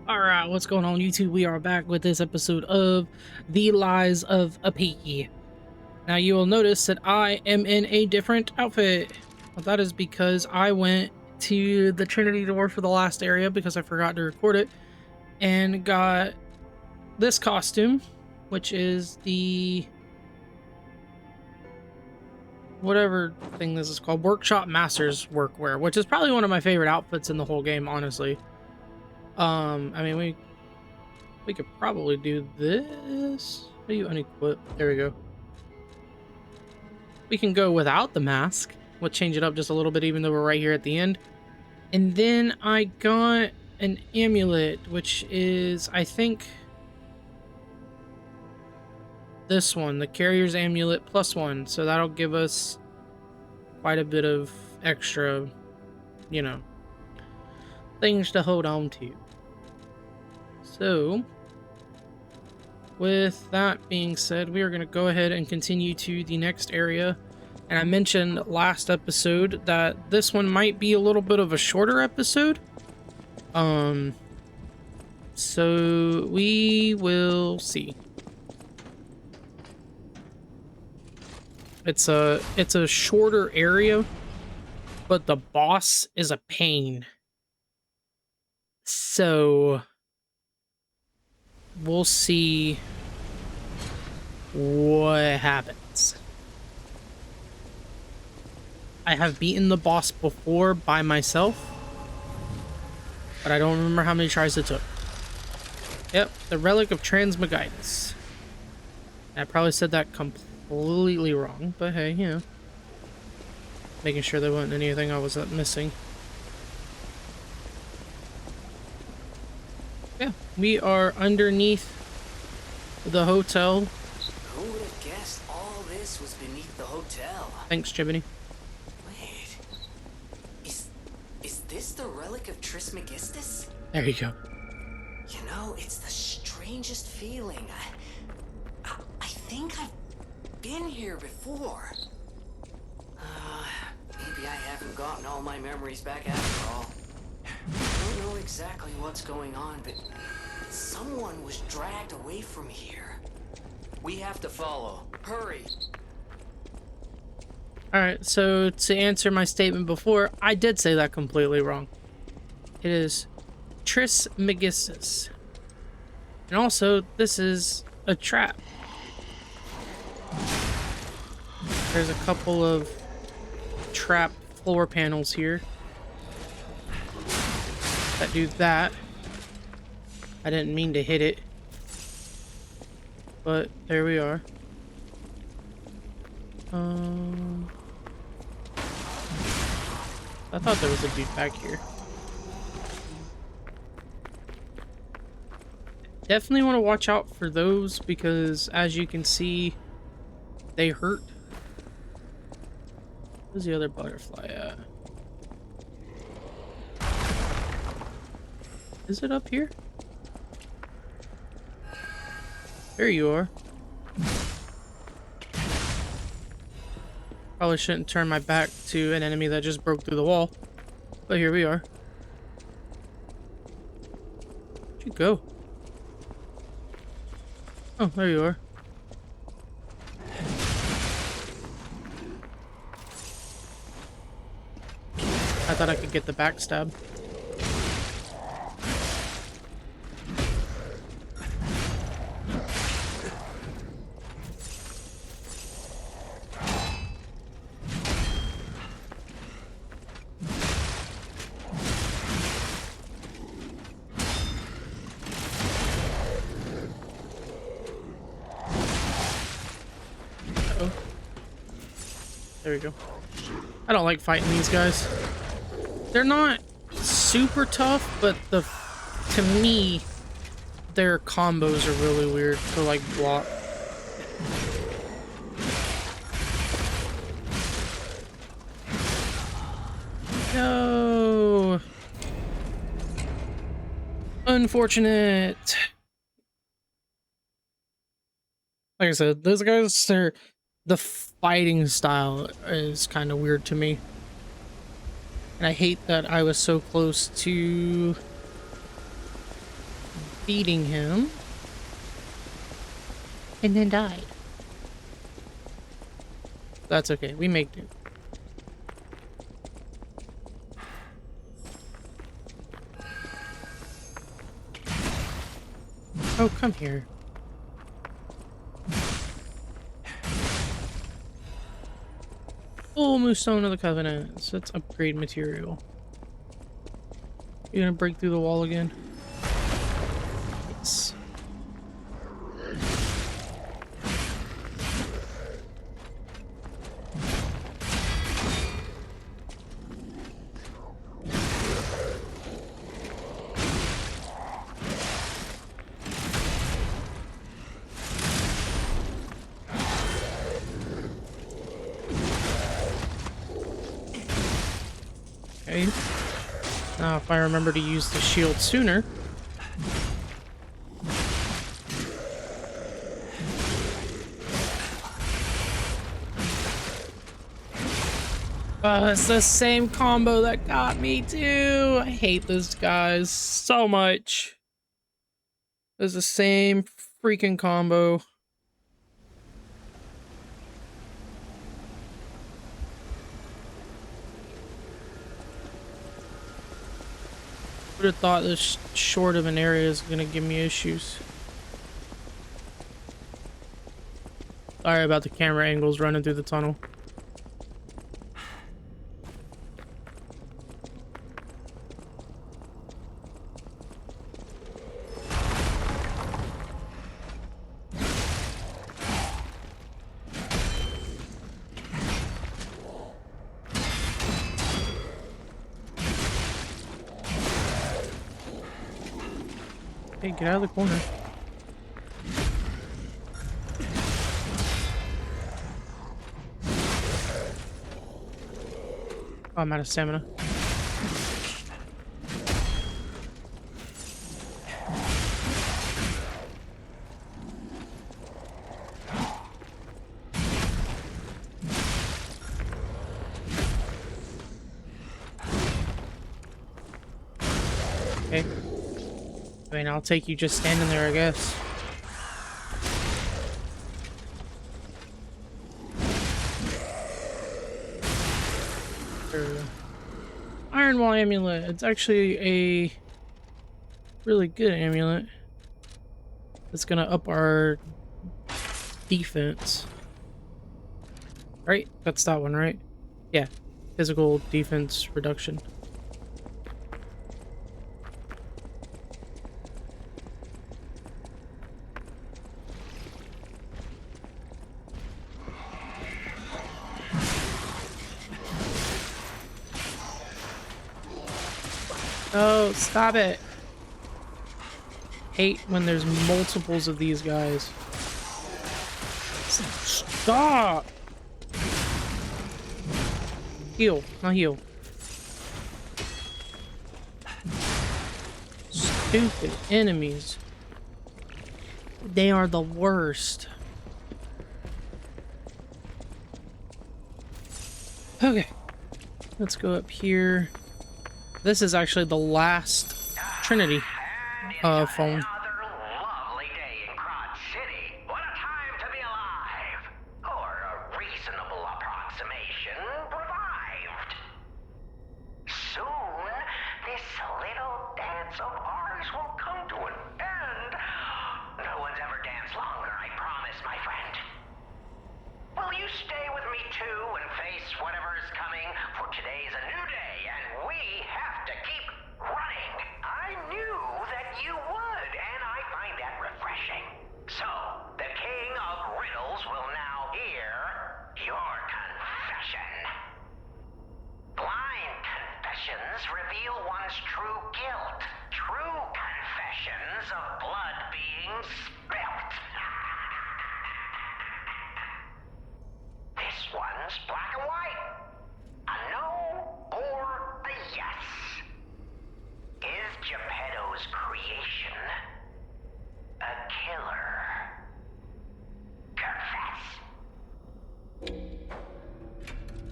All right, what's going on, YouTube? We are back with this episode of The Lies of Apiki. Now, you will notice that I am in a different outfit. Well, that is because I went to the Trinity door for the last area because I forgot to record it and got this costume, which is the whatever thing this is called, Workshop Masters Workwear, which is probably one of my favorite outfits in the whole game, honestly. I mean, we could probably do this. How do you unequip? There we go. We can go without the mask. We'll change it up just a little bit, even though we're right here at the end. And then I got an amulet, which is, I think, this one, the Carrier's Amulet +1. So that'll give us quite a bit of extra, you know, things to hold on to. So, with that being said, we are going to go ahead and continue to the next area. And I mentioned last episode that this one might be a little bit of a shorter episode. So we will see. It's a shorter area, but the boss is a pain. So we'll see what happens. I have beaten the boss before by myself, but I don't remember how many tries it took. Yep, the Relic of Transmegitus. I probably said that completely wrong, but hey, you know. Making sure there wasn't anything I was missing. Yeah, we are underneath the hotel. Who would have guessed all this was beneath the hotel? Thanks, Jiminy. Wait, is this the Relic of Trismegistus? There you go. You know, it's the strangest feeling. I think I've been here before. Maybe I haven't gotten all my memories back after all. I don't know exactly what's going on, but someone was dragged away from here. We have to follow. Hurry! Alright, so to answer my statement before, I did say that completely wrong. It is Trismegistus. And also, this is a trap. There's a couple of trap floor panels here that do that. I didn't mean to hit it, but there we are. I thought there was a dude back here. Definitely want to watch out for those because, as you can see, they hurt. Where's the other butterfly at? Is it up here? There you are. Probably shouldn't turn my back to an enemy that just broke through the wall. But here we are. Where'd you go? Oh, there you are. I thought I could get the backstab. There we go. I don't like fighting these guys. They're not super tough, but to me, their combos are really weird to like block. No. Unfortunate. Like I said, those guys are the fighting style is kind of weird to me. And I hate that I was so close to feeding him. And then died. That's okay. We make do. Oh, come here. Full Moonstone of the Covenant. So that's upgrade material. You gonna break through the wall again? Yes. Okay. Now, if I remember to use the shield sooner. It's the same combo that got me too. I hate those guys so much. It's the same freaking combo. Would have thought this short of an area is gonna give me issues. Sorry about the camera angles running through the tunnel. Hey, get out of the corner. Oh, I'm out of stamina. Okay. I mean, I'll take you just standing there, I guess. Iron Wall Amulet. It's actually a really good amulet. It's gonna up our defense. Right? That's that one, right? Yeah. Physical defense reduction. Oh, stop it. Hate when there's multiples of these guys. Stop! Heal, not heal. Stupid enemies. They are the worst. Okay. Let's go up here. This is actually the last Trinity phone. Another lovely day in Crotch City. What a time to be alive! Or a reasonable approximation revived. Soon, this little dance of ours will come to an end. No one's ever danced longer, I promise, my friend. Will you stay with me too and face whatever is coming? For today's a new day, and we have to keep running. I knew that you would, and I find that refreshing. So, the King of Riddles will now hear your confession. Blind confessions reveal one's true guilt. True confessions of blood being spilt. This one's black and white. A no or a yes. Is Geppetto's creation a killer? Confess.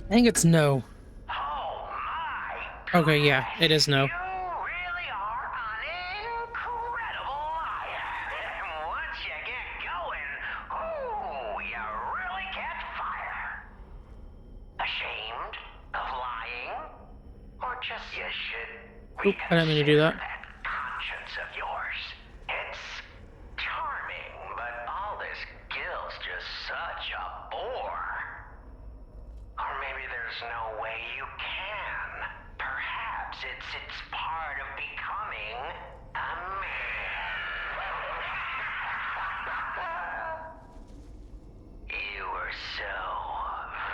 I think it's no. Oh my. Okay, yeah, it is no. You really are an incredible Oop, I didn't mean to do that. That conscience of yours. It's charming, but all this guilt's just such a bore. Or maybe there's no way you can. Perhaps it's part of becoming a man. You were so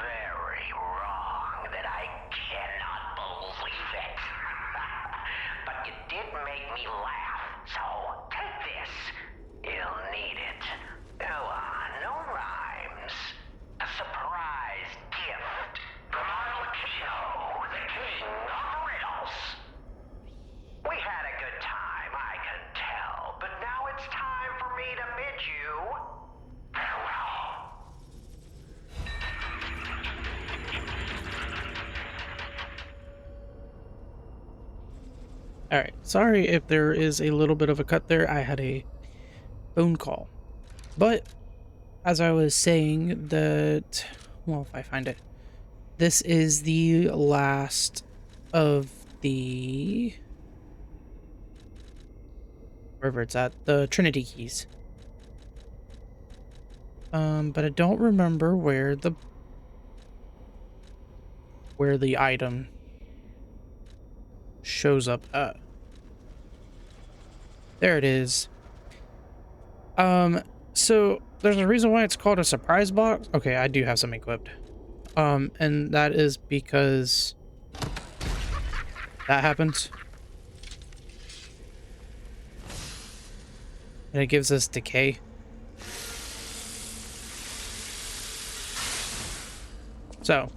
very wrong that I cannot believe it. But you did make me laugh, so take this. You'll need it. Go on, no rhymes. A surprise gift from Arlecchino, the king of riddles. We had a good time, I can tell, but now it's time for me to bid you farewell. All right. Sorry if there is a little bit of a cut there. I had a phone call. But as I was saying that, well, if I find it, this is the last of the, wherever it's at, the Trinity keys. But I don't remember where the item shows up at. There it is. So there's a reason why it's called a surprise box. Okay, I do have some equipped. And that is because that happens. And it gives us decay. So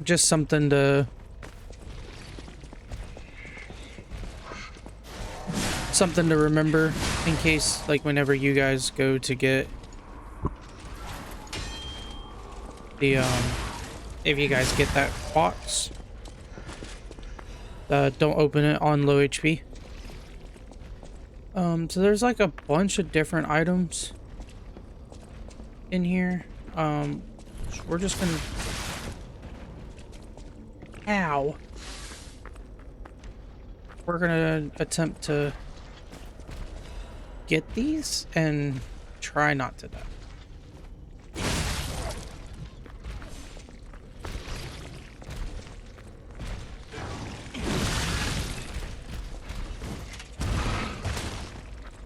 just something to remember in case, like, whenever you guys go to get the if you guys get that box, don't open it on low HP. So there's like a bunch of different items in here. We're just gonna, ow, we're gonna attempt to get these and try not to die.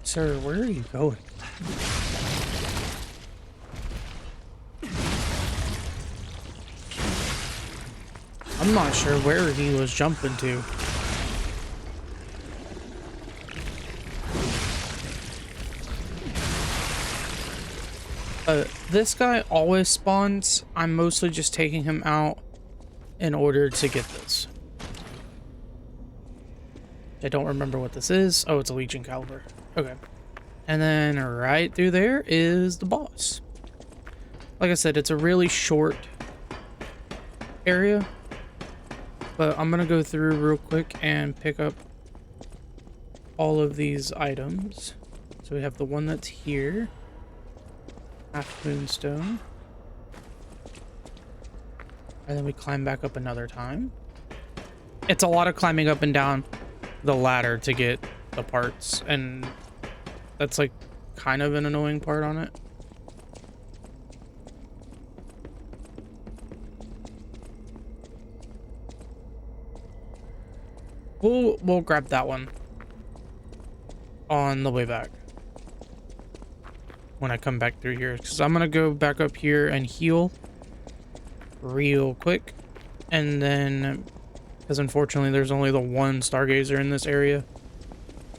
Sir, where are you going? I'm not sure where he was jumping to. This guy always spawns. I'm mostly just taking him out in order to get this. I don't remember what this is. Oh, it's a Legion caliber. Okay. And then right through there is the boss. Like I said, it's a really short area. But I'm gonna go through real quick and pick up all of these items. So we have the one that's here. Half moonstone. And then we climb back up another time. It's a lot of climbing up and down the ladder to get the parts, and that's like kind of an annoying part on it. We'll grab that one on the way back when I come back through here, because I'm gonna go back up here and heal real quick, and then, because unfortunately there's only the one stargazer in this area,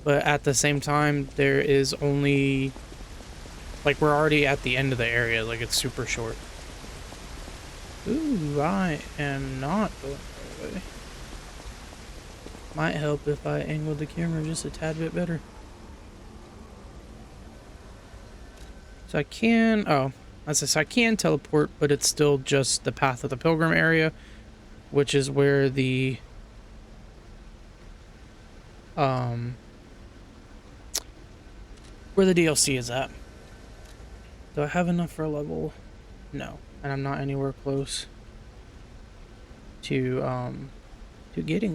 but at the same time there is only, like, we're already at the end of the area, like it's super short. Ooh, I am not going that way. Might help if I angle the camera just a tad bit better. So I can, oh, as I said, I can teleport, but it's still just the Path of the Pilgrim area, which is where the DLC is at. Do I have enough for a level? No, and I'm not anywhere close to to getting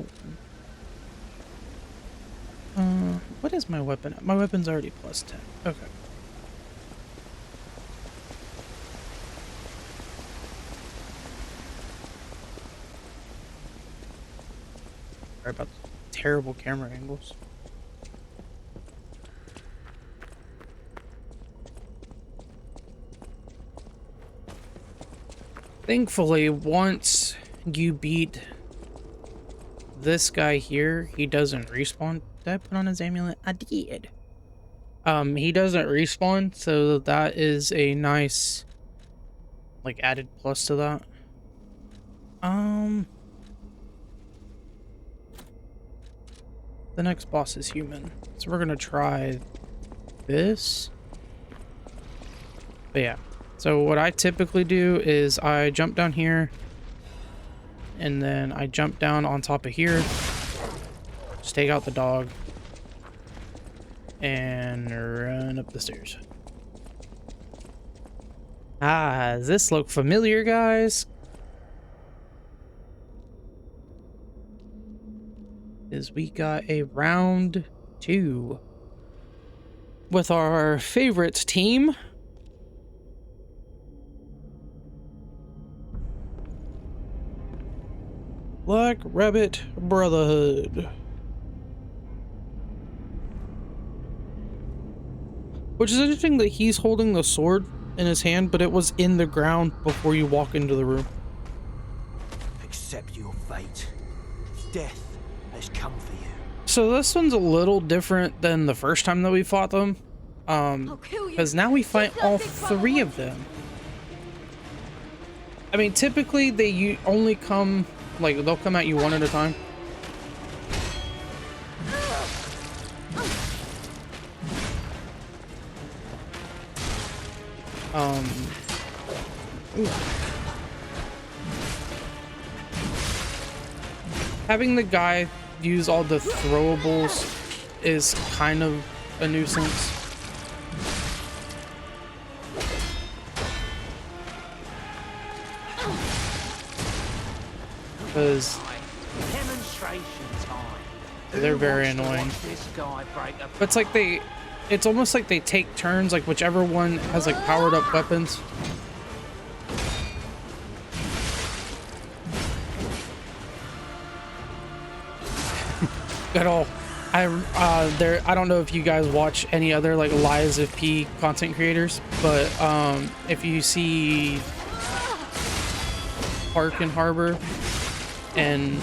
one. What is my weapon? My weapon's already +10. Okay. Sorry about the terrible camera angles. Thankfully, once you beat this guy here, he doesn't respawn. Did I put on his amulet? I did. He doesn't respawn, so that is a nice, like, added plus to that. The next boss is human, so we're gonna try this. But yeah. So what I typically do is I jump down here, and then I jump down on top of here, just take out the dog, and run up the stairs. Ah, does this look familiar, guys? Is we got a round 2 with our favorite team. Black Rabbit Brotherhood. Which is interesting that he's holding the sword in his hand, but it was in the ground before you walk into the room. Accept your fate. Death has come for you. So this one's a little different than the first time that we fought them. Because now we fight all 3 of them. I mean, typically they only come... like, they'll come at you one at a time. Having the guy use all the throwables is kind of a nuisance. Because they're very annoying. But it's like it's almost like they take turns, like whichever one has like powered up weapons. At all. I don't know if you guys watch any other like Lies of P content creators, but if you see Park and Harbor and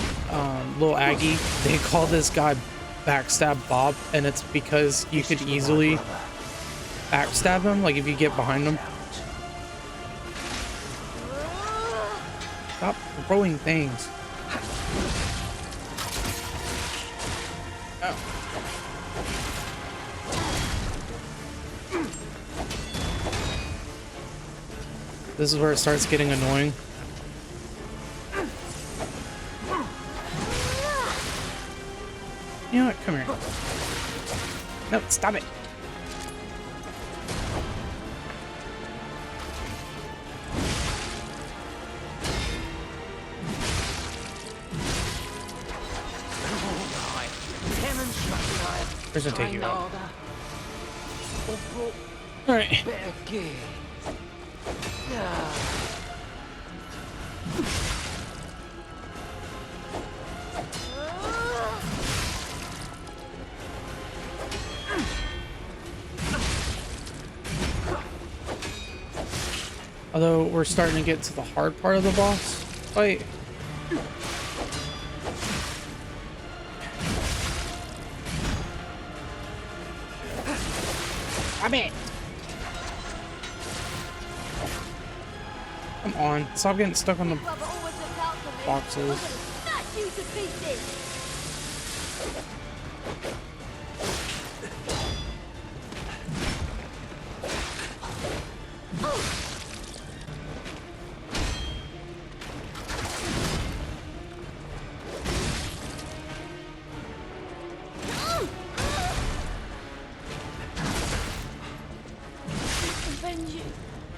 Lil Aggie, they call this guy Backstab Bob, and it's because you could easily backstab him, like if you get behind him. Stop throwing things. Oh. This is where it starts getting annoying. You know what? Come here. No, stop it. Doesn't take you out. All right. Although we're starting to get to the hard part of the boss fight. Damn it! Come on, stop getting stuck on the boxes.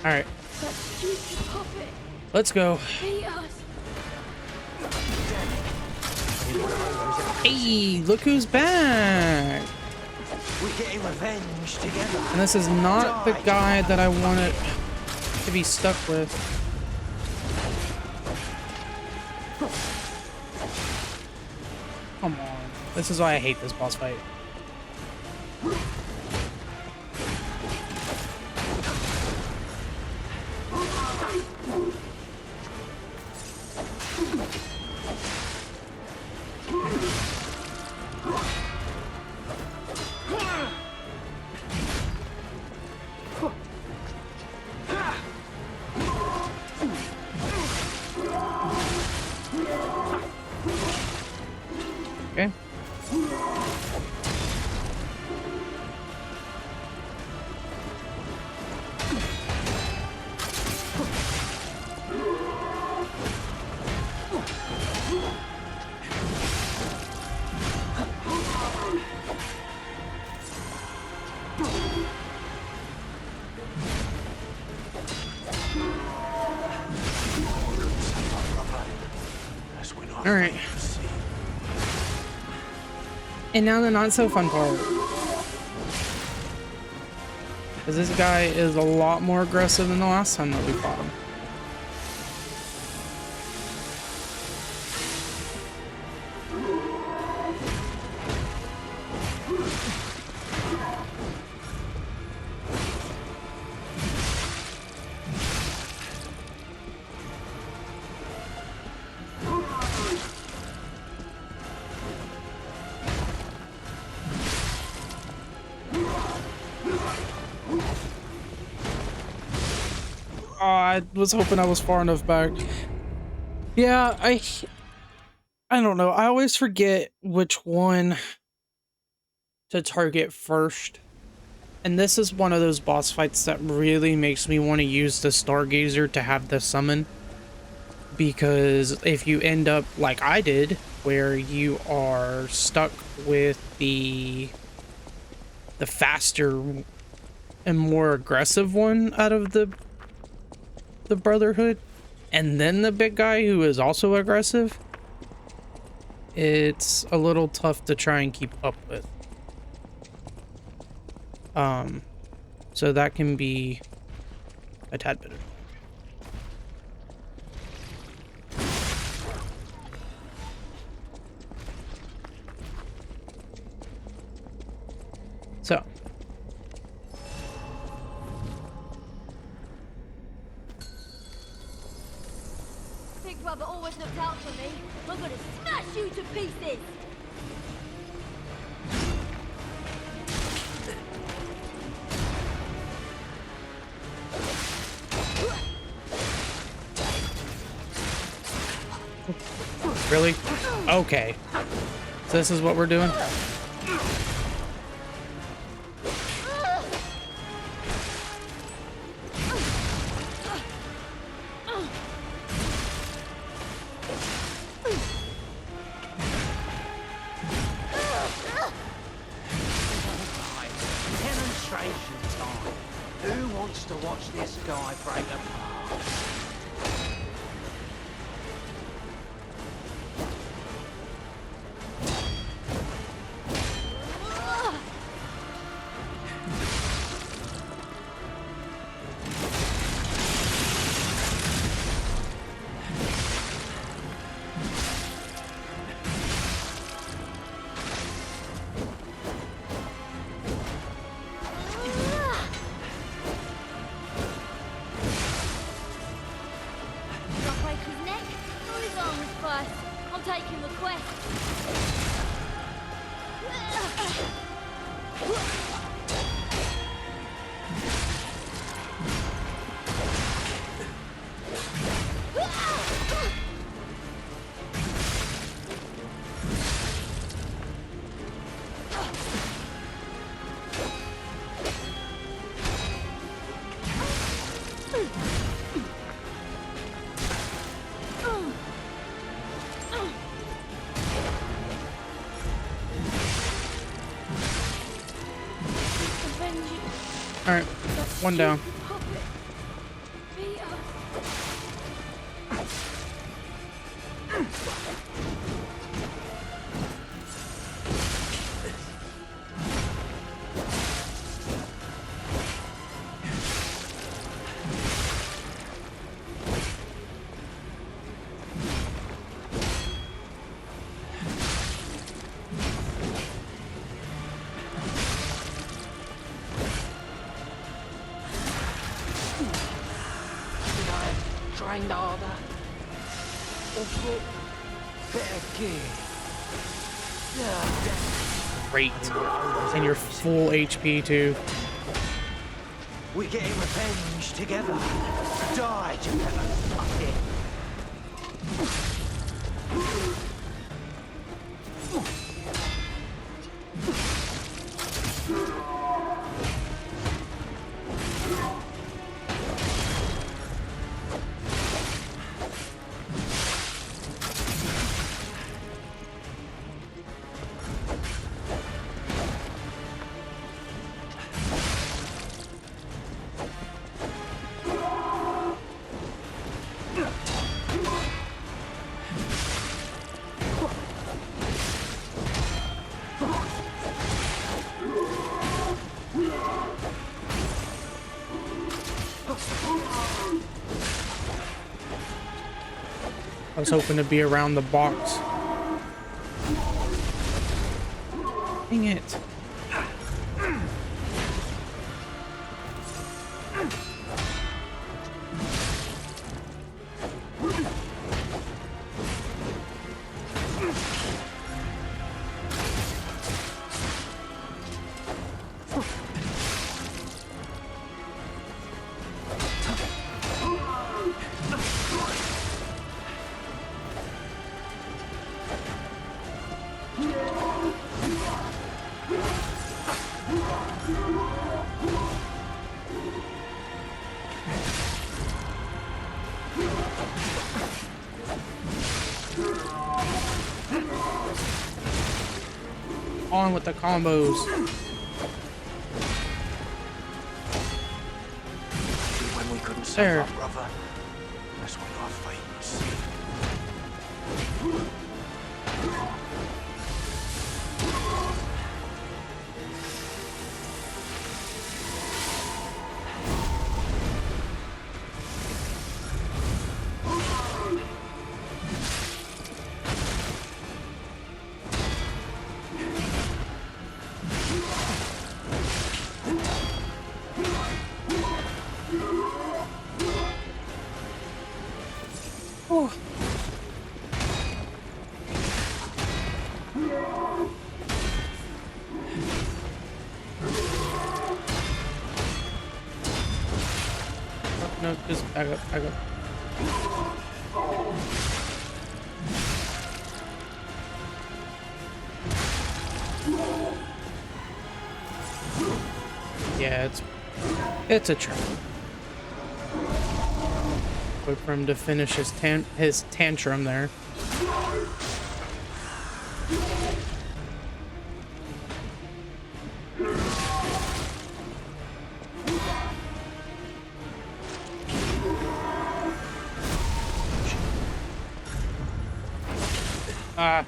All right, let's go. Hey, look who's back! We're getting revenge together. And this is not the guy that I wanted to be stuck with. Come on. This is why I hate this boss fight. Okay. All right. And now the not so fun part. Because this guy is a lot more aggressive than the last time that we fought him. Oh, I was hoping I was far enough back. Yeah, I don't know. I always forget which one to target first. And this is one of those boss fights that really makes me want to use the Stargazer to have the summon. Because if you end up like I did, where you are stuck with the faster and more aggressive one out of the Brotherhood, and then the big guy who is also aggressive, it's a little tough to try and keep up with. So that can be a tad bit annoying. So Big Brother always looked out for me. I'm gonna smash you to pieces! really? Okay. So this is what we're doing? Demonstration time. Who wants to watch this guy break apart? Alright, one down. Grindada. Great. And you're full HP too. We're getting revenge together. Die, Geppetto. Fuck it. I was hoping to be around the box. Dang it. On with the combos. When we couldn't There. save our brother, that's when our fate was sealed. Oh. No, just back up, back up. Yeah, it's a trap. Wait for him to finish his tantrum there. Ah.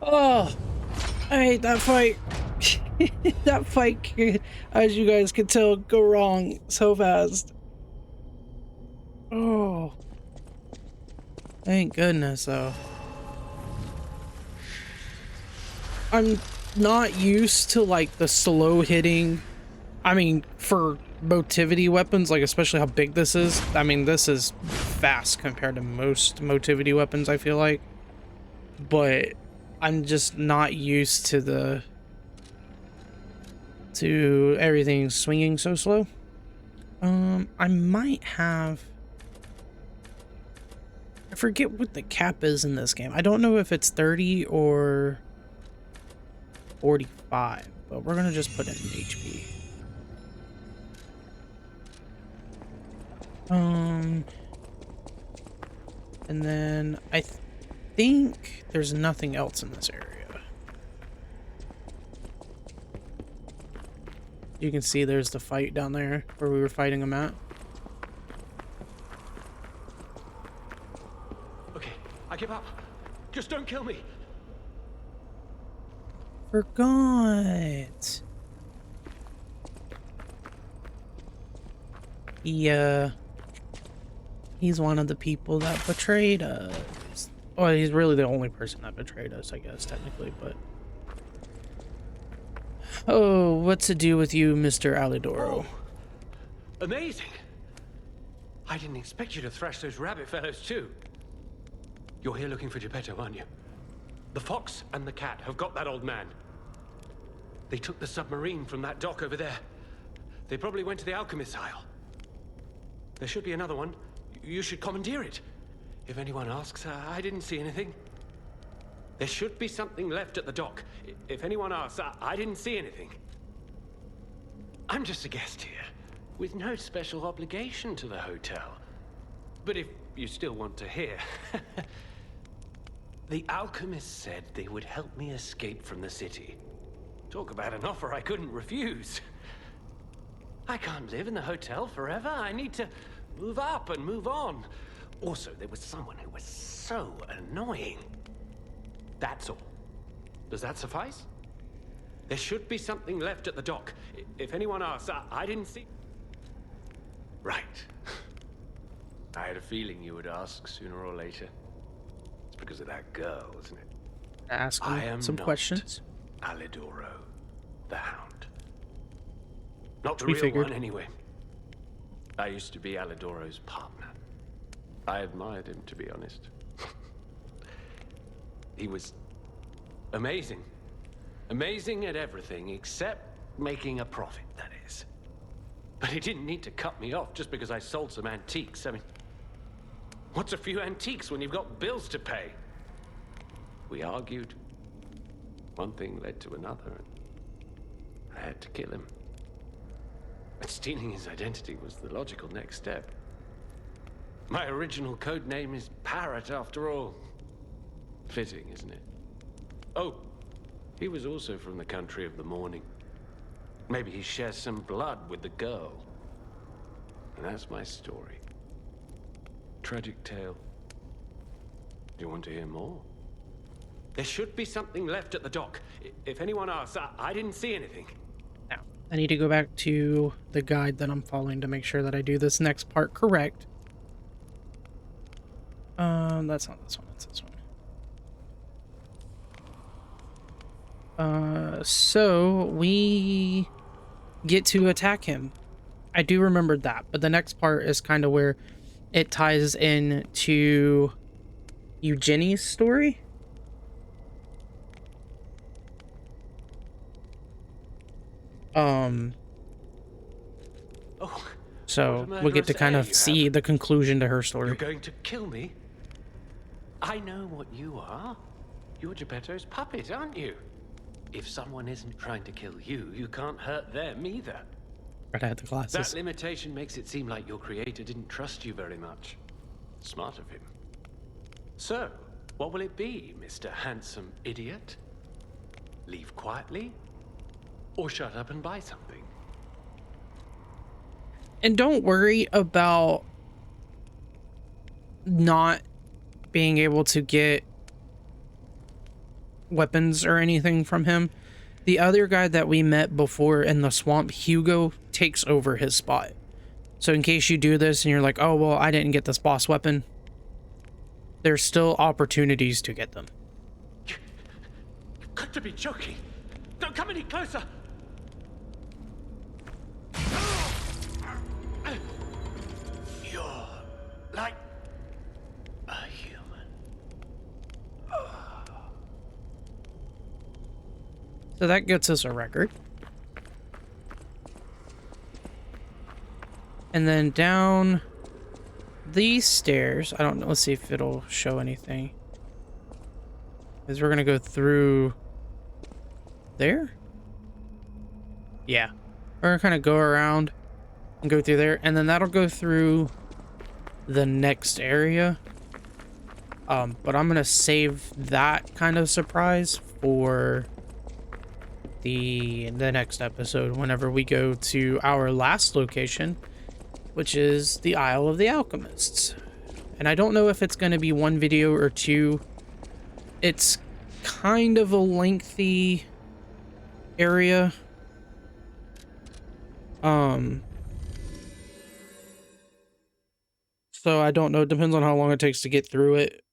Oh, I hate that fight. That fight could, as you guys can tell, go wrong so fast. Oh, thank goodness, though. I'm not used to, like, the slow hitting. I mean, for motivity weapons, like, especially how big this is. I mean, this is fast compared to most motivity weapons, I feel like. But I'm just not used to everything swinging so slow. I might have... I forget what the cap is in this game. I don't know if it's 30 or 45, but we're gonna just put in HP. And then I think there's nothing else in this area. You can see there's the fight down there where we were fighting him at. Okay, I give up. Just don't kill me. Forgot. He's one of the people that betrayed us. Well, he's really the only person that betrayed us, I guess, technically, but... Oh, what's to do with you, Mr. Alidoro? Oh, amazing. I didn't expect you to thrash those rabbit fellows, too. You're here looking for Geppetto, aren't you? The fox and the cat have got that old man. They took the submarine from that dock over there. They probably went to the Alchemist's Isle. There should be another one. You should commandeer it. If anyone asks, I didn't see anything. There should be something left at the dock. If anyone asks, I didn't see anything. I'm just a guest here, with no special obligation to the hotel. But if you still want to hear... The alchemist said they would help me escape from the city. Talk about an offer I couldn't refuse. I can't live in the hotel forever. I need to move up and move on. Also, there was someone who was so annoying. That's all. Does that suffice? There should be something left at the dock. If anyone asks, I didn't see... Right. I had a feeling you would ask sooner or later. It's because of that girl, isn't it? Ask him some questions. Alidoro, the Hound. Not the We real figured. one, anyway. I used to be Alidoro's partner. I admired him, to be honest. He was amazing. Amazing at everything, except making a profit, that is. But he didn't need to cut me off just because I sold some antiques. I mean, what's a few antiques when you've got bills to pay? We argued. One thing led to another, and I had to kill him. But stealing his identity was the logical next step. My original code name is Parrot, after all. Fitting, isn't it? Oh, he was also from the country of the morning. Maybe he shares some blood with the girl. And that's my story. Tragic tale. Do you want to hear more? There should be something left at the dock. If anyone asks, I didn't see anything. Now, I need to go back to the guide that I'm following to make sure that I do this next part correct. That's not this one, it's this one. So we get to attack him. I do remember that, but the next part is kind of where it ties in to Eugenie's story. Oh, So what a we'll get to murderous kind air of you see have. the conclusion to her story. You're going to kill me? I know what you are. You're Geppetto's puppet, aren't you? If someone isn't trying to kill you, you can't hurt them either. Right, I had the That glasses. limitation makes it seem like your creator didn't trust you very much. Smart of him. So, what will it be, Mr. Handsome Idiot? Leave quietly? Or shut up and buy something? And don't worry about not being able to get weapons or anything from him. The other guy that we met before in the swamp, Hugo, takes over his spot. So in case you do this and you're like, oh, well, I didn't get this boss weapon, there's still opportunities to get them. You've got to be joking. Don't come any closer. You're like a human. So that gets us a record. And then down these stairs, I don't know, let's see if it'll show anything. Because we're going to go through there? Yeah. We're going to kind of go around and go through there. And then that'll go through the next area. But I'm going to save that kind of surprise for the next episode whenever we go to our last location, which is the Isle of the Alchemists. And I don't know if it's going to be one video or two. It's kind of a lengthy area. So I don't know. It depends on how long it takes to get through it.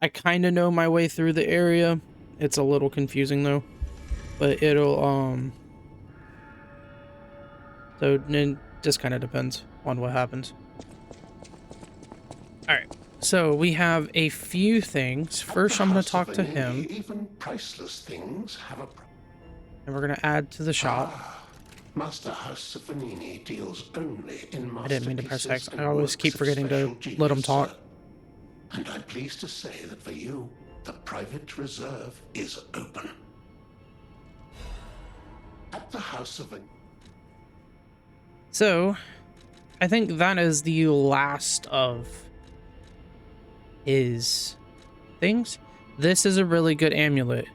I kind of know my way through the area. It's a little confusing though, but it'll so it just kind of depends on what happens. All right, so we have a few things. First, I'm going to talk to him, Even priceless things have a and we're going to add to the shop. Master House of Vanini deals only in I didn't mean to press X. masterpieces I and always works keep of forgetting to special let him genius, talk. sir. And I'm pleased to say that for you, the private reserve is open. At the House of Vanini. So, I think that is the last of his things. This is a really good amulet.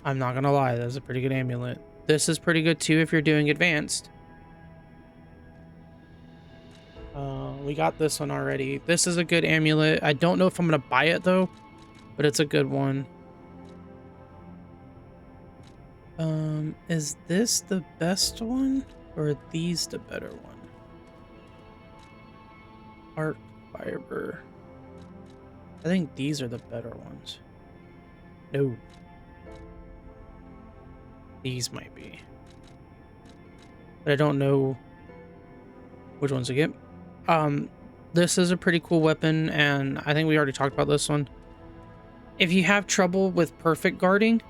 I'm not gonna lie, that's a pretty good amulet. This is pretty good too if you're doing advanced. We got this one already. This is a good amulet. I don't know if I'm gonna buy it though, but it's a good one. Is this the best one or are these the better one? Arc fiber. I think these are the better ones. No. These might be. But I don't know which ones to get. This is a pretty cool weapon, and I think we already talked about this one. If you have trouble with perfect guarding,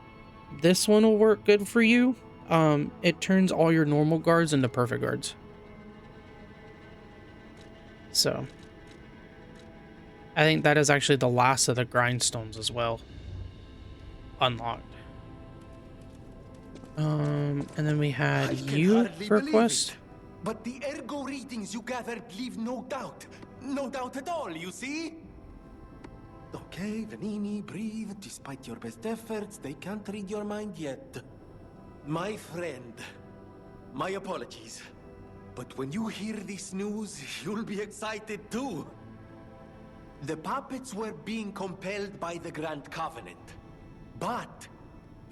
this one will work good for you. It turns all your normal guards into perfect guards. So, I think that is actually the last of the grindstones as well. Unlocked. And then we had you for a quest. But the ergo readings you gathered leave no doubt. No doubt at all, you see? Okay, Vanini, breathe. Despite your best efforts, they can't read your mind yet. My friend, my apologies. But when you hear this news, you'll be excited too. The puppets were being compelled by the Grand Covenant. But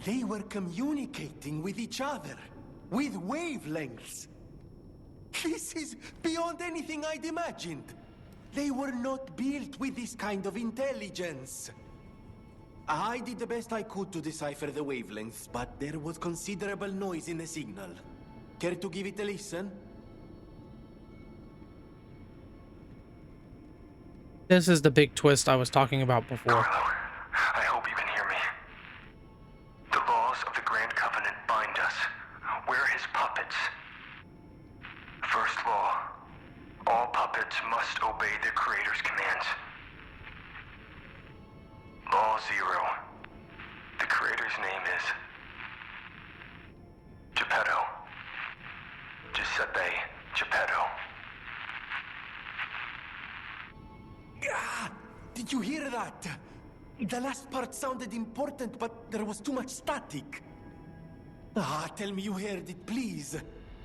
they were communicating with each other, with wavelengths. This is beyond anything I'd imagined. They were not built with this kind of intelligence. I did the best I could to decipher the wavelengths, but there was considerable noise in the signal. Care to give it a listen? This is the big twist I was talking about before. Carlo, I hope you can hear me. The laws of the Grand Covenant bind us. We're his puppets. First law, all puppets must obey the Creator's commands. Law 0, the Creator's name is Geppetto. Giuseppe Geppetto. Ah, did you hear that? The last part sounded important, but there was too much static. Ah, tell me you heard it, please.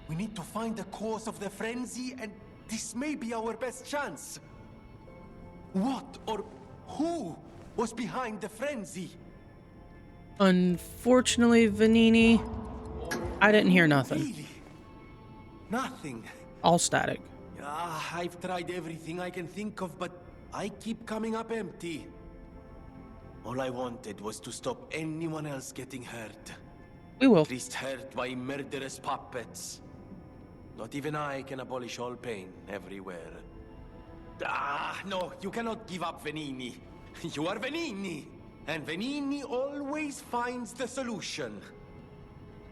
We need to find the cause of the frenzy, and this may be our best chance. What or who was behind the frenzy? Unfortunately, Vanini, I didn't hear nothing. Really? Nothing. All static. Ah, I've tried everything I can think of, but I keep coming up empty. All I wanted was to stop anyone else getting hurt. We will. At least hurt by murderous puppets. Not even I can abolish all pain everywhere. Ah, no, you cannot give up, Vanini. You are Vanini, and Vanini always finds the solution.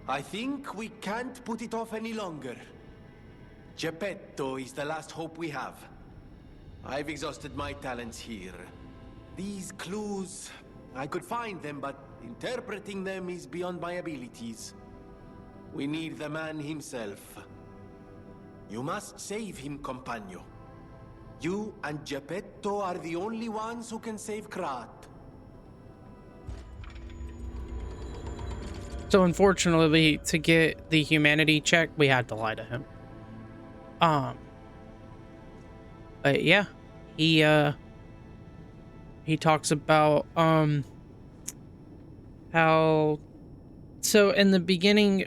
I think we can't put it off any longer. Geppetto is the last hope we have. I've exhausted my talents here. These clues, I could find them, but interpreting them is beyond my abilities. We need the man himself. You must save him, Compagno. You and Geppetto are the only ones who can save Krat. So unfortunately, to get the humanity check, we had to lie to him. But yeah, he talks about how, so in the beginning,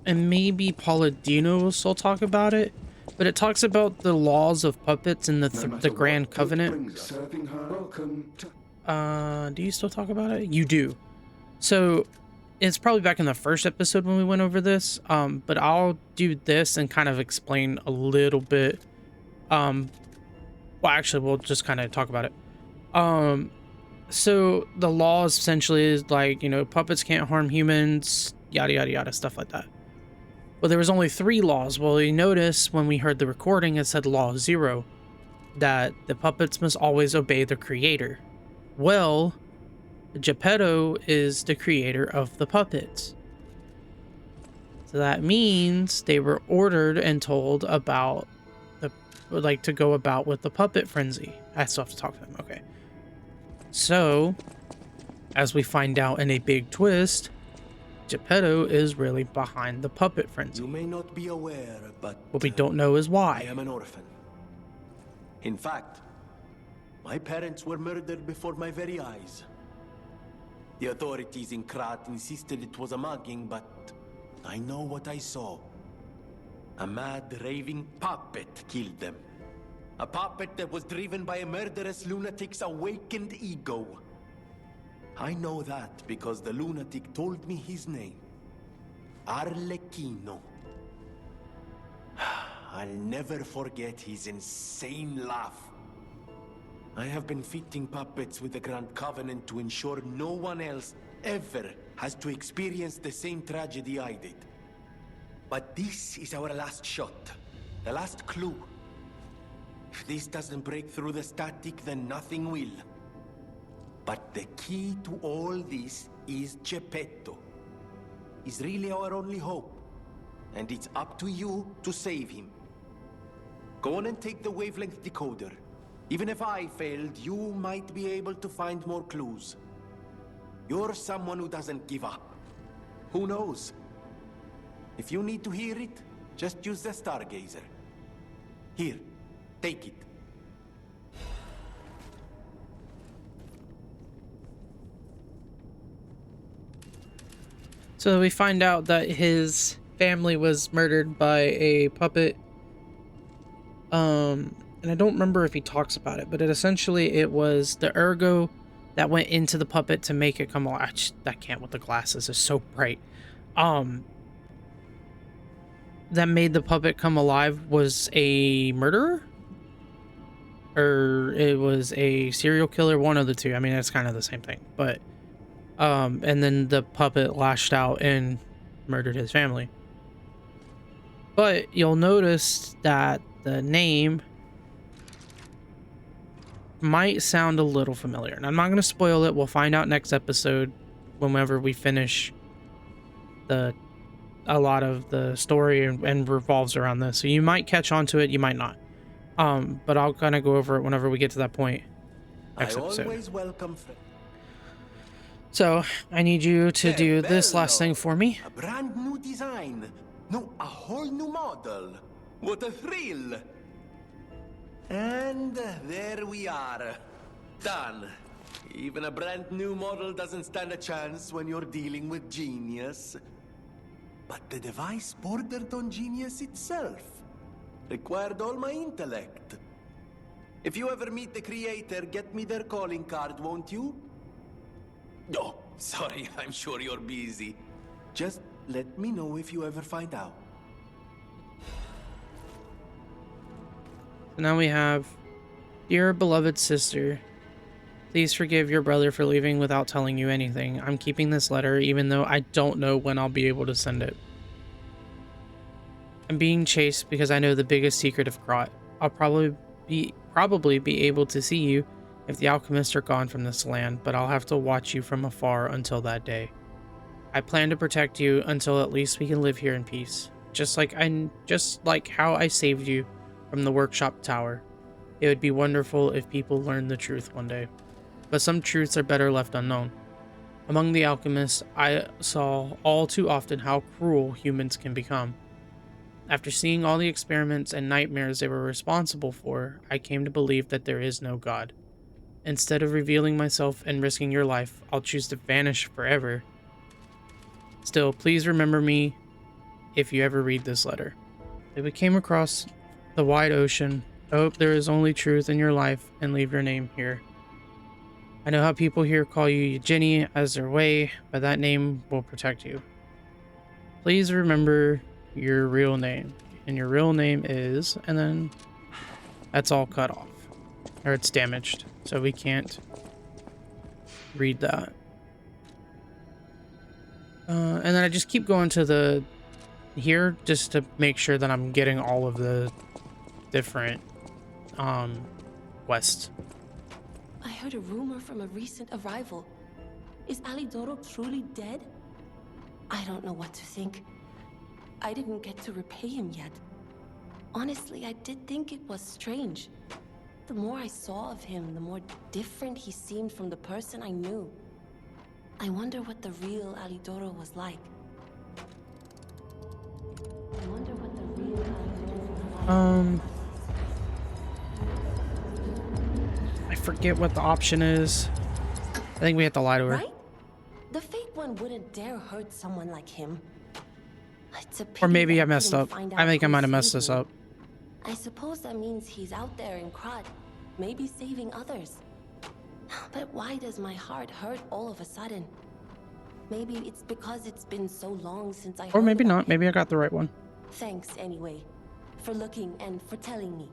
and maybe Palladino will still talk about it, but it talks about the laws of puppets in the Grand Covenant. Do you still talk about it? You do. So it's probably back in the first episode when we went over this, but I'll do this and kind of explain a little bit. Well, actually, we'll just kind of talk about it. So the laws essentially is like, you know, puppets can't harm humans, yada, yada, yada, stuff like that. Well, there was only 3 laws. Well, you notice when we heard the recording, it said Law 0, that the puppets must always obey the creator. Well, Geppetto is the creator of the puppets. So that means they were ordered and told about to go about with the puppet frenzy. I still have to talk to them. Okay. So, as we find out in a big twist, Geppetto is really behind the puppet frenzy. You may not be aware, but what we don't know is why. I am an orphan. In fact, my parents were murdered before my very eyes. The authorities in Krat insisted it was a mugging, but I know what I saw. A mad, raving puppet killed them. A puppet that was driven by a murderous lunatic's awakened ego. I know that because the lunatic told me his name. Arlecchino. I'll never forget his insane laugh. I have been fitting puppets with the Grand Covenant to ensure no one else ever has to experience the same tragedy I did. But this is our last shot. The last clue. If this doesn't break through the static, then nothing will. But the key to all this is Geppetto. He's really our only hope. And it's up to you to save him. Go on and take the wavelength decoder. Even if I failed, you might be able to find more clues. You're someone who doesn't give up. Who knows? If you need to hear it, just use the Stargazer. Here, take it. So we find out that his family was murdered by a puppet. And I don't remember if he talks about it, but it was the ergo that went into the puppet to make it come alive. I can't with the glasses, it's so bright. That made the puppet come alive was a murderer? Or it was a serial killer, one of the two. I mean, it's kind of the same thing, but and then the puppet lashed out and murdered his family. But you'll notice that the name might sound a little familiar. And I'm not going to spoil it. We'll find out next episode whenever we finish a lot of the story and revolves around this. So you might catch on to it, you might not. But I'll kind of go over it whenever we get to that point next episode. Always welcome. So I need you to do this last thing for me. A brand new design. No, a whole new model. What a thrill. And there we are. Done. Even a brand new model doesn't stand a chance when you're dealing with genius. But the device bordered on genius itself. Required all my intellect. If you ever meet the creator, get me their calling card, won't you? Oh, sorry, I'm sure you're busy. Just let me know if you ever find out. So now we have, dear beloved sister, please forgive your brother for leaving without telling you anything. I'm keeping this letter even though I don't know when I'll be able to send it. I'm being chased because I know the biggest secret of Krat. I'll probably be able to see you if the alchemists are gone from this land, but I'll have to watch you from afar until that day. I plan to protect you until at least we can live here in peace. Just like how I saved you from the workshop tower. It would be wonderful if people learned the truth one day. But some truths are better left unknown. Among the alchemists, I saw all too often how cruel humans can become. After seeing all the experiments and nightmares they were responsible for, I came to believe that there is no God. Instead of revealing myself and risking your life, I'll choose to vanish forever. Still, please remember me if you ever read this letter. If we came across the wide ocean, I hope there is only truth in your life and leave your name here. I know how people here call you Jenny as their way, but that name will protect you. Please remember your real name. And your real name is, and then that's all cut off. Or it's damaged, so we can't read that. And then I just keep going to the here just to make sure that I'm getting all of the different quests. I heard a rumor from a recent arrival. Is Alidoro truly dead? I don't know what to think. I didn't get to repay him yet. Honestly, I did think it was strange. The more I saw of him, the more different he seemed from the person I knew. I wonder what the real Alidoro was like. I forget what the option is. I think we have to lie to her. Right? The fake one wouldn't dare hurt someone like him. It's a pity Or maybe that I messed couldn't up. find I out think I who might have messed saved this me. up. I suppose that means he's out there in Krat, maybe saving others. But why does my heart hurt all of a sudden? Maybe it's because it's been so long since I heard Or maybe about not. him. Maybe I got the right one. Thanks anyway, for looking and for telling me.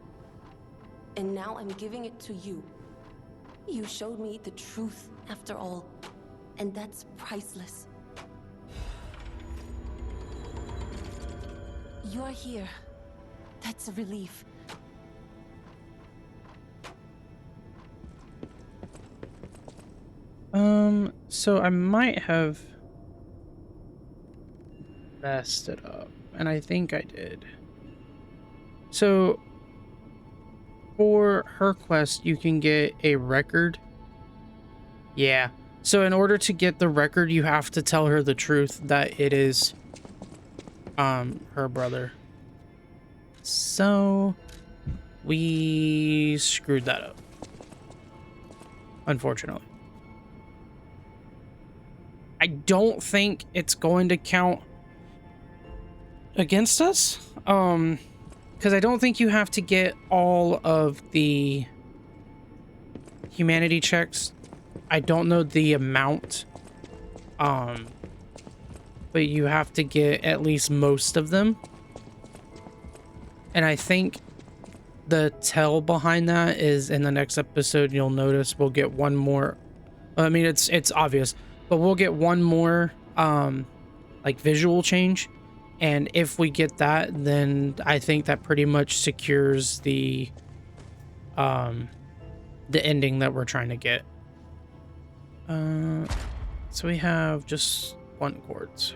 And now I'm giving it to you. You showed me the truth after all, and that's priceless. You're here. That's a relief. So I might have messed it up, and I think I did. So for her quest, you can get a record. Yeah. So in order to get the record, you have to tell her the truth that it is her brother. So we screwed that up, unfortunately. I don't think it's going to count against us, because I don't think you have to get all of the humanity checks. I don't know the amount, but you have to get at least most of them. And I think the tell behind that is in the next episode. You'll notice we'll get one more. I mean, it's obvious, but we'll get one more like visual change. And if we get that, then I think that pretty much secures the ending that we're trying to get. So we have just one quartz.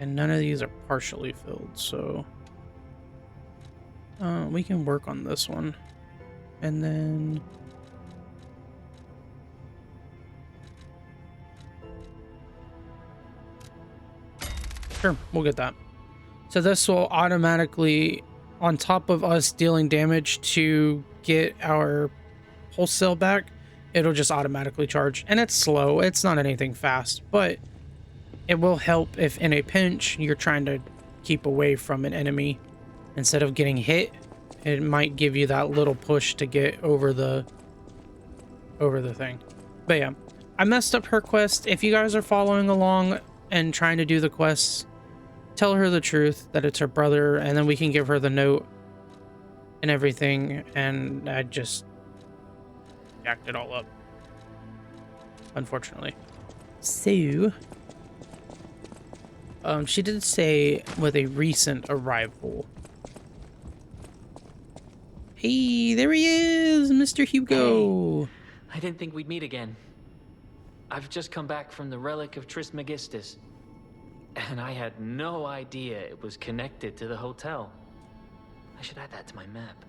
And none of these are partially filled, so we can work on this one. And then sure, we'll get that. So this will automatically, on top of us dealing damage to get our wholesale back, it'll just automatically charge. And it's slow, it's not anything fast, but it will help if in a pinch you're trying to keep away from an enemy instead of getting hit. It might give you that little push to get over the thing. But yeah, I messed up her quest. If you guys are following along and trying to do the quests, tell her the truth that it's her brother, and then we can give her the note and everything. And I just jacked it all up, unfortunately. So she did say with a recent arrival. Hey, there he is, Mr. Hugo. Hey, I didn't think we'd meet again. I've just come back from the relic of Trismegistus, and I had no idea it was connected to the hotel. I should add that to my map.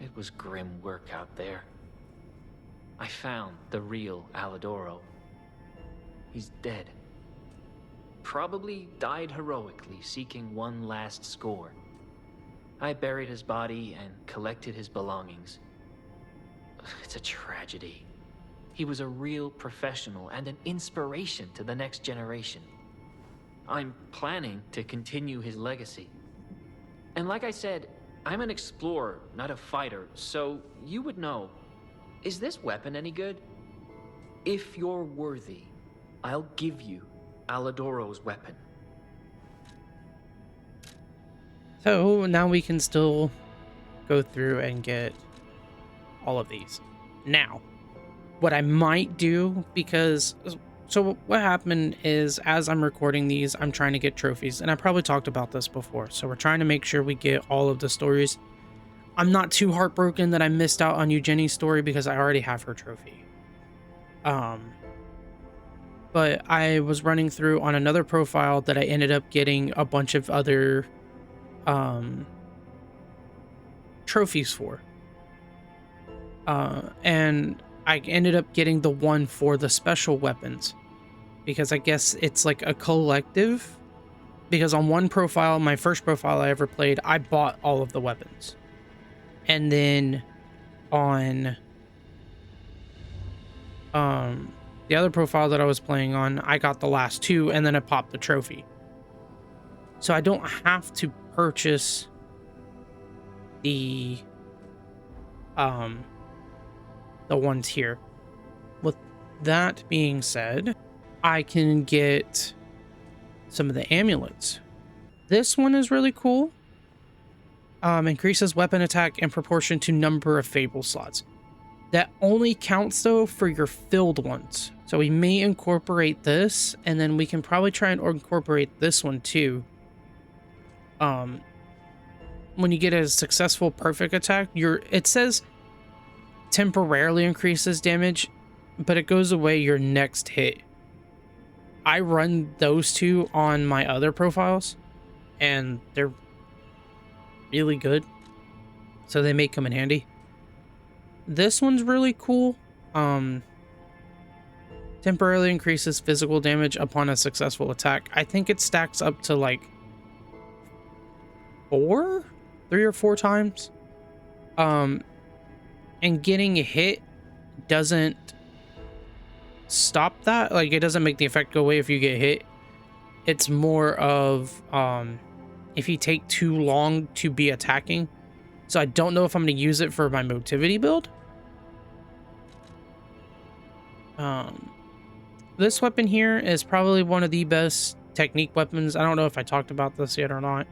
It was grim work out there. I found the real Alidoro. He's dead. Probably died heroically, seeking one last score. I buried his body and collected his belongings. It's a tragedy. He was a real professional and an inspiration to the next generation. I'm planning to continue his legacy. And like I said, I'm an explorer, not a fighter, so you would know. Is this weapon any good? If you're worthy, I'll give you Alidoro's weapon. So now we can still go through and get all of these. Now, what I might do, because so what happened is, as I'm recording these, I'm trying to get trophies, and I probably talked about this before. So we're trying to make sure we get all of the stories. I'm not too heartbroken that I missed out on Eugenie's story because I already have her trophy. But I was running through on another profile that I ended up getting a bunch of other trophies for. And I ended up getting the one for the special weapons, because I guess it's like a collective, because on one profile, my first profile I ever played, I bought all of the weapons. And then on the other profile that I was playing on, I got the last two, and then I popped the trophy. So I don't have to purchase the ones here. With that being said, I can get some of the amulets. This one is really cool. Increases weapon attack in proportion to number of Fable slots. That only counts though for your filled ones. So we may incorporate this, and then we can probably try and incorporate this one too. When you get a successful perfect attack, it says temporarily increases damage, but it goes away your next hit. I run those two on my other profiles, and they're really good, so they may come in handy. This one's really cool. Temporarily increases physical damage upon a successful attack. I think it stacks up to like 3 or 4 times. And getting a hit doesn't stop that. Like, it doesn't make the effect go away if you get hit. It's more of if you take too long to be attacking. So I don't know if I'm going to use it for my motivity build. This weapon here is probably one of the best technique weapons. I don't know if I talked about this yet or not.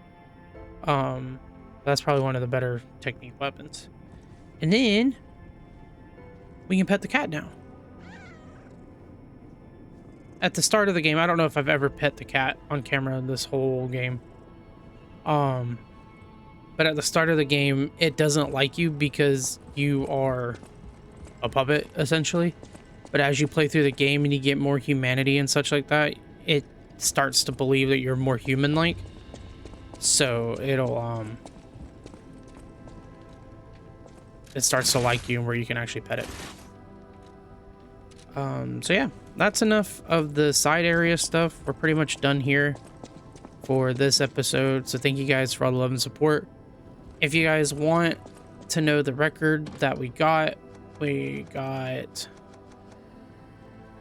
That's probably one of the better technique weapons. And then we can pet the cat now. At the start of the game, I don't know if I've ever pet the cat on camera in this whole game. But at the start of the game, it doesn't like you because you are a puppet, essentially. But as you play through the game and you get more humanity and such like that, it starts to believe that you're more human-like. So it starts to like you, and where you can actually pet it. So yeah, that's enough of the side area stuff. We're pretty much done here for this episode. So thank you guys for all the love and support. If you guys want to know the record that we got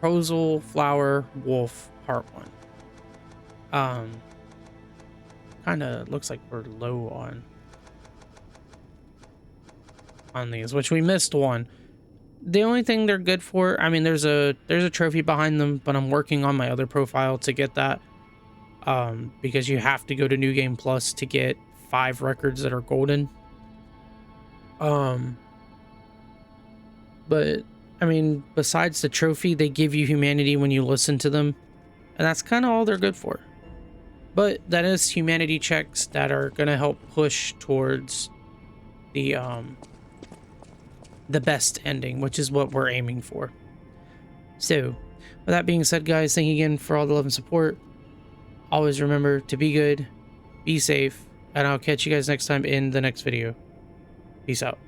Proposal, Flower, Wolf, Part 1. Kind of looks like we're low on these, which we missed one. The only thing they're good for, I mean, there's a trophy behind them, but I'm working on my other profile to get that, because you have to go to New Game Plus to get 5 records that are golden. But I mean, besides the trophy, they give you humanity when you listen to them, and that's kind of all they're good for. But that is humanity checks that are going to help push towards the best ending, which is what we're aiming for. So, with that being said, guys, thank you again for all the love and support. Always remember to be good, be safe, and I'll catch you guys next time in the next video. Peace out.